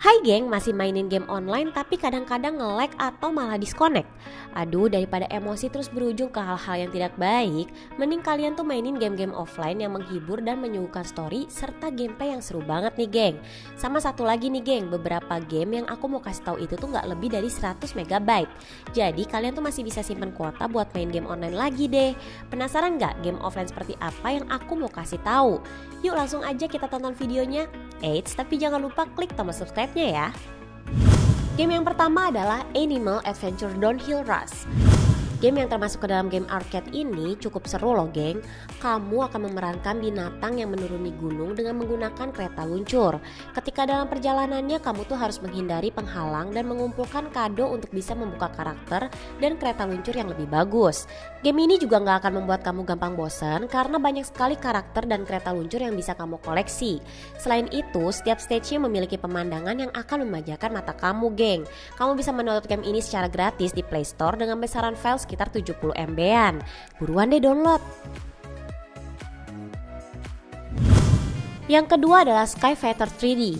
Hai geng, masih mainin game online tapi kadang-kadang nge-lag atau malah disconnect. Aduh, daripada emosi terus berujung ke hal-hal yang tidak baik, mending kalian tuh mainin game-game offline yang menghibur dan menyuguhkan story serta gameplay yang seru banget nih geng. Sama satu lagi nih geng, beberapa game yang aku mau kasih tahu itu tuh gak lebih dari 100 MB. Jadi kalian tuh masih bisa simpen kuota buat main game online lagi deh. Penasaran gak game offline seperti apa yang aku mau kasih tahu? Yuk langsung aja kita tonton videonya. Eits, tapi jangan lupa klik tombol subscribe-nya ya. Game yang pertama adalah Animal Adventure Downhill Rush. Game yang termasuk ke dalam game arcade ini cukup seru loh geng. Kamu akan memerankan binatang yang menuruni gunung dengan menggunakan kereta luncur. Ketika dalam perjalanannya kamu tuh harus menghindari penghalang dan mengumpulkan kado untuk bisa membuka karakter dan kereta luncur yang lebih bagus. Game ini juga gak akan membuat kamu gampang bosan karena banyak sekali karakter dan kereta luncur yang bisa kamu koleksi. Selain itu, setiap stage-nya memiliki pemandangan yang akan memanjakan mata kamu geng. Kamu bisa mendownload game ini secara gratis di Play Store dengan besaran file sekitar 70 MB-an. Buruan deh download. Yang kedua adalah Skyfighter 3D.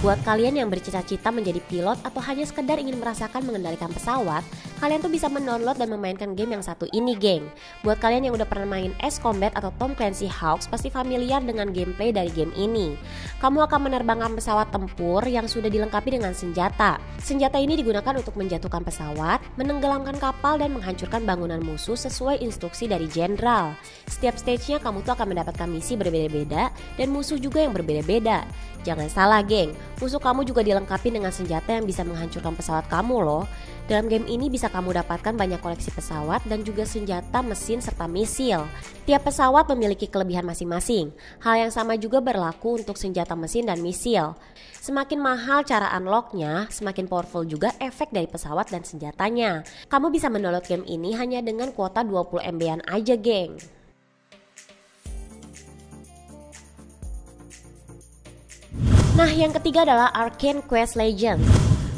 Buat kalian yang bercita-cita menjadi pilot atau hanya sekedar ingin merasakan mengendalikan pesawat, kalian tuh bisa mendownload dan memainkan game yang satu ini geng. Buat kalian yang udah pernah main Ace Combat atau Tom Clancy Hawks pasti familiar dengan gameplay dari game ini. Kamu akan menerbangkan pesawat tempur yang sudah dilengkapi dengan senjata. Senjata ini digunakan untuk menjatuhkan pesawat, menenggelamkan kapal dan menghancurkan bangunan musuh sesuai instruksi dari jenderal. Setiap stage-nya kamu tuh akan mendapatkan misi berbeda-beda dan musuh juga yang berbeda-beda. Jangan salah geng, musuh kamu juga dilengkapi dengan senjata yang bisa menghancurkan pesawat kamu loh. Dalam game ini bisa kamu dapatkan banyak koleksi pesawat dan juga senjata, mesin, serta misil. Tiap pesawat memiliki kelebihan masing-masing. Hal yang sama juga berlaku untuk senjata mesin dan misil. Semakin mahal cara unlocknya, semakin powerful juga efek dari pesawat dan senjatanya. Kamu bisa mendownload game ini hanya dengan kuota 20 MB-an aja geng. Nah, yang ketiga adalah Arcane Quest Legends.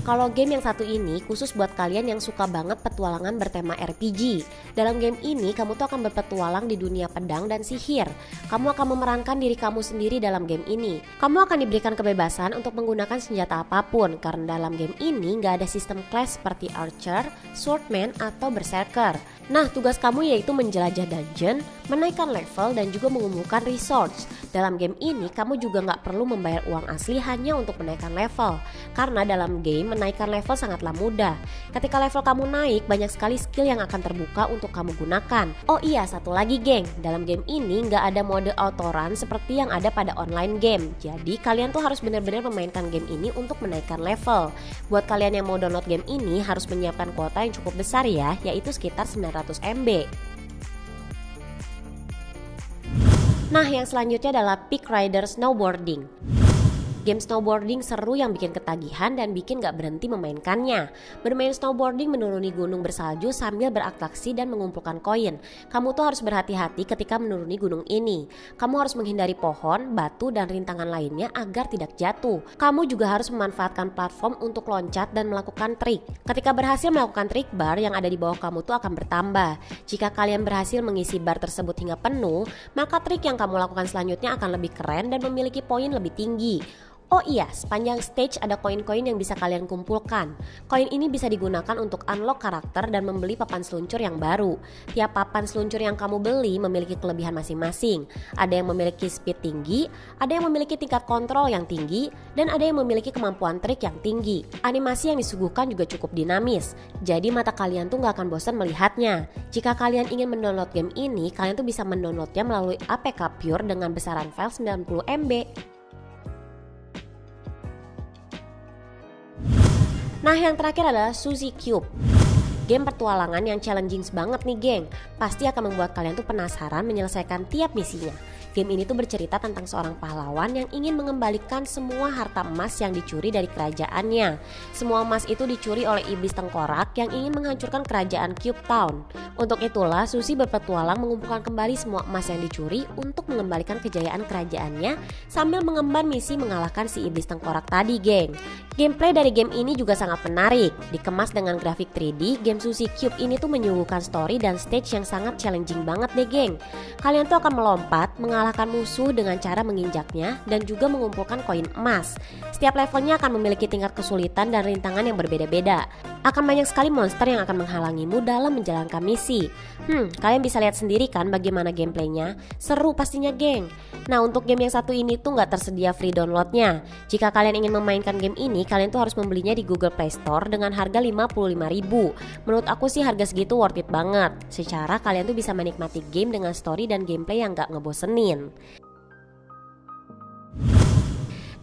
Kalau game yang satu ini khusus buat kalian yang suka banget petualangan bertema RPG. Dalam game ini kamu tuh akan berpetualang di dunia pedang dan sihir. Kamu akan memerankan diri kamu sendiri dalam game ini. Kamu akan diberikan kebebasan untuk menggunakan senjata apapun karena dalam game ini gak ada sistem class seperti Archer, Swordman, atau Berserker. Nah, tugas kamu yaitu menjelajah dungeon, menaikkan level, dan juga mengumpulkan resource. Dalam game ini kamu juga gak perlu membayar uang asli hanya untuk menaikkan level. Karena dalam game menaikkan level sangatlah mudah. Ketika level kamu naik, banyak sekali skill yang akan terbuka untuk kamu gunakan. Oh iya, satu lagi geng, dalam game ini gak ada mode autorun seperti yang ada pada online game. Jadi kalian tuh harus benar-benar memainkan game ini untuk menaikkan level. Buat kalian yang mau download game ini harus menyiapkan kuota yang cukup besar ya, yaitu sekitar 900 MB. Nah, yang selanjutnya adalah Peak Rider Snowboarding. Game snowboarding seru yang bikin ketagihan dan bikin gak berhenti memainkannya. Bermain snowboarding menuruni gunung bersalju sambil beratraksi dan mengumpulkan koin. Kamu tuh harus berhati-hati ketika menuruni gunung ini. Kamu harus menghindari pohon, batu, dan rintangan lainnya agar tidak jatuh. Kamu juga harus memanfaatkan platform untuk loncat dan melakukan trik. Ketika berhasil melakukan trik, bar yang ada di bawah kamu tuh akan bertambah. Jika kalian berhasil mengisi bar tersebut hingga penuh, maka trik yang kamu lakukan selanjutnya akan lebih keren dan memiliki poin lebih tinggi. Oh iya, sepanjang stage ada koin-koin yang bisa kalian kumpulkan. Koin ini bisa digunakan untuk unlock karakter dan membeli papan seluncur yang baru. Tiap papan seluncur yang kamu beli memiliki kelebihan masing-masing. Ada yang memiliki speed tinggi, ada yang memiliki tingkat kontrol yang tinggi, dan ada yang memiliki kemampuan trik yang tinggi. Animasi yang disuguhkan juga cukup dinamis, jadi mata kalian tuh gak akan bosan melihatnya. Jika kalian ingin mendownload game ini, kalian tuh bisa mendownloadnya melalui APK Pure dengan besaran file 90 MB. Nah, yang terakhir adalah Suzy Cube. Game petualangan yang challenging banget nih geng. Pasti akan membuat kalian tuh penasaran menyelesaikan tiap misinya. Game ini tuh bercerita tentang seorang pahlawan yang ingin mengembalikan semua harta emas yang dicuri dari kerajaannya. Semua emas itu dicuri oleh iblis tengkorak yang ingin menghancurkan kerajaan Cube Town. Untuk itulah Suzy berpetualang mengumpulkan kembali semua emas yang dicuri untuk mengembalikan kejayaan kerajaannya sambil mengemban misi mengalahkan si iblis tengkorak tadi geng. Gameplay dari game ini juga sangat menarik. Dikemas dengan grafik 3D, game Sushi Cube ini tuh menyuguhkan story dan stage yang sangat challenging banget deh geng. Kalian tuh akan melompat, mengalahkan musuh dengan cara menginjaknya dan juga mengumpulkan koin emas. Setiap levelnya akan memiliki tingkat kesulitan dan rintangan yang berbeda-beda. Akan banyak sekali monster yang akan menghalangimu dalam menjalankan misi. Kalian bisa lihat sendiri kan bagaimana gameplaynya? Seru pastinya geng. Nah, untuk game yang satu ini tuh nggak tersedia free downloadnya. Jika kalian ingin memainkan game ini, kalian tuh harus membelinya di Google Play Store dengan harga 55.000. Menurut aku sih harga segitu worth it banget. Secara kalian tuh bisa menikmati game dengan story dan gameplay yang nggak ngebosenin.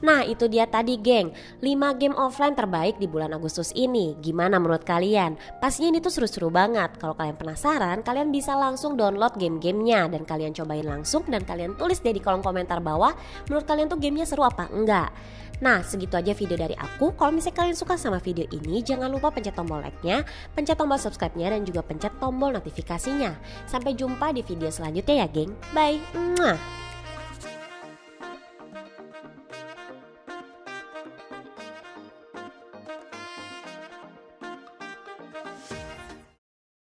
Nah, itu dia tadi geng, 5 game offline terbaik di bulan Agustus ini. Gimana menurut kalian? Pastinya ini tuh seru-seru banget. Kalau kalian penasaran, kalian bisa langsung download game-gamenya dan kalian cobain langsung dan kalian tulis deh di kolom komentar bawah menurut kalian tuh gamenya seru apa enggak. Nah, segitu aja video dari aku. Kalau misalnya kalian suka sama video ini, jangan lupa pencet tombol like-nya, pencet tombol subscribe-nya, dan juga pencet tombol notifikasinya. Sampai jumpa di video selanjutnya ya geng. Bye.